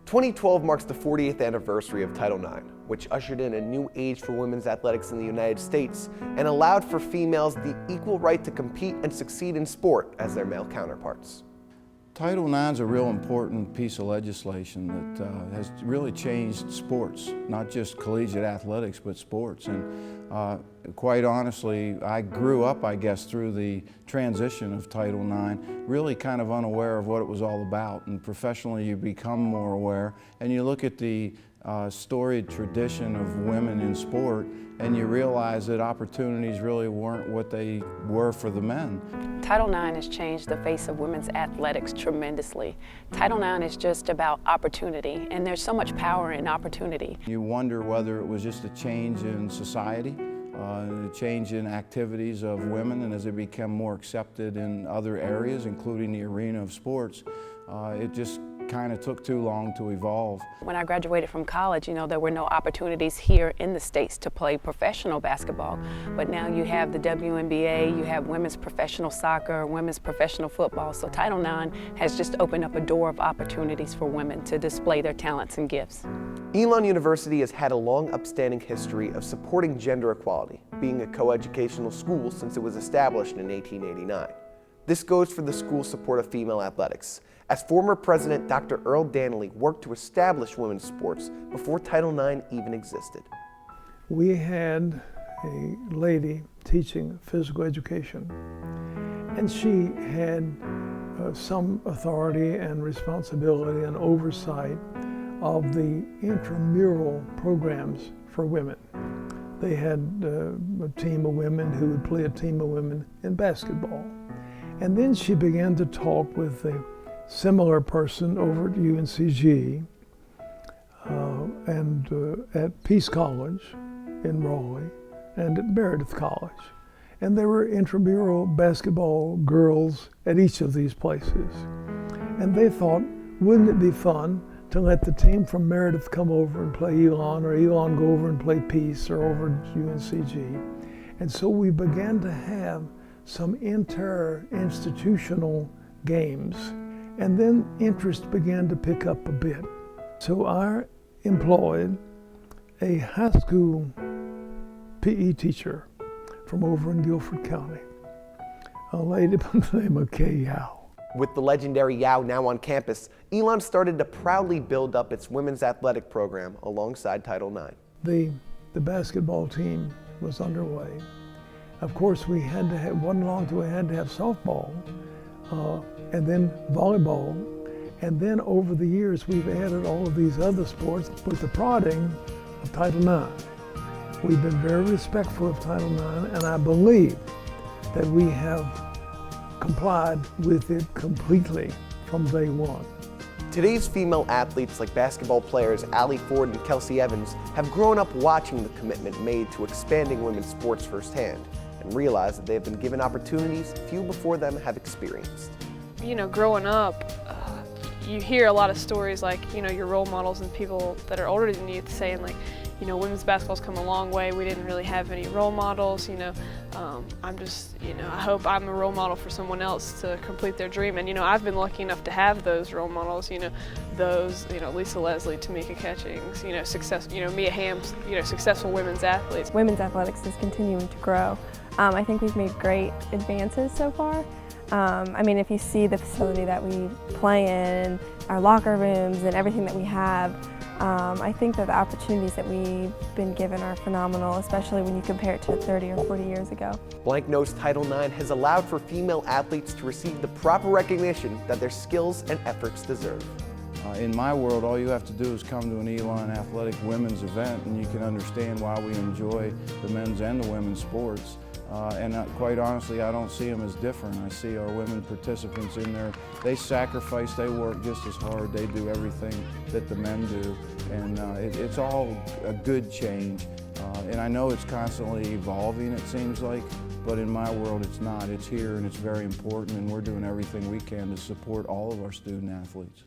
2012 marks the 40th anniversary of Title IX, which ushered in a new age for women's athletics in the United States and allowed for females the equal right to compete and succeed in sport as their male counterparts. Title IX is a real important piece of legislation that has really changed sports, not just collegiate athletics, but sports. And quite honestly, I grew up, I guess, through the transition of Title IX, really kind of unaware of what it was all about. And professionally, you become more aware, and you look at the storied tradition of women in sport, and you realize that opportunities really weren't what they were for the men. Title IX has changed the face of women's athletics tremendously. Title IX is just about opportunity, and there's so much power in opportunity. You wonder whether it was just a change in society, a change in activities of women, and as they become more accepted in other areas, including the arena of sports, it just kind of took too long to evolve. When I graduated from college, there were no opportunities here in the States to play professional basketball. But now you have the WNBA, you have women's professional soccer, women's professional football. So Title IX has just opened up a door of opportunities for women to display their talents and gifts. Elon University has had a long upstanding history of supporting gender equality, being a coeducational school since it was established in 1889. This goes for the school's support of female athletics, as former President Dr. Earl Danieley worked to establish women's sports before Title IX even existed. We had a lady teaching physical education, and she had some authority and responsibility and oversight of the intramural programs for women. They had a team of women who would play a team of women in basketball. And then she began to talk with a similar person over at UNCG and at Peace College in Raleigh and at Emeritus College. And there were intramural basketball girls at each of these places. And they thought, wouldn't it be fun to let the team from Emeritus come over and play Elon, or Elon go over and play Peace, or over at UNCG. And so we began to have some inter-institutional games, and then interest began to pick up a bit. So I employed a high school PE teacher from over in Guilford County, a lady by the name of Kay Yao. With the legendary Yao now on campus, Elon started to proudly build up its women's athletic program alongside Title IX. The basketball team was underway. Of course, we had to have, wasn't long till we had to have softball, and then volleyball, and then over the years we've added all of these other sports with the prodding of Title IX. We've been very respectful of Title IX, and I believe that we have complied with it completely from day one. Today's female athletes like basketball players Allie Ford and Kelsey Evans have grown up watching the commitment made to expanding women's sports firsthand, and realize that they have been given opportunities few before them have experienced. Growing up, you hear a lot of stories like, your role models and people that are older than you saying like, women's basketball's come a long way. We didn't really have any role models, I'm just, I hope I'm a role model for someone else to complete their dream. And, I've been lucky enough to have those role models, Lisa Leslie, Tamika Catchings, Mia Hamm's, successful women's athletes. Women's athletics is continuing to grow. I think we've made great advances so far. If you see the facility that we play in, our locker rooms and everything that we have, I think that the opportunities that we've been given are phenomenal, especially when you compare it to 30 or 40 years ago. Blank-nosed Title IX has allowed for female athletes to receive the proper recognition that their skills and efforts deserve. In my world, all you have to do is come to an Elon Athletic women's event and you can understand why we enjoy the men's and the women's sports. Quite honestly, I don't see them as different. I see our women participants in there. They sacrifice, they work just as hard, they do everything that the men do. And it's all a good change. And I know it's constantly evolving, it seems like, but in my world it's not. It's here and it's very important, and we're doing everything we can to support all of our student athletes.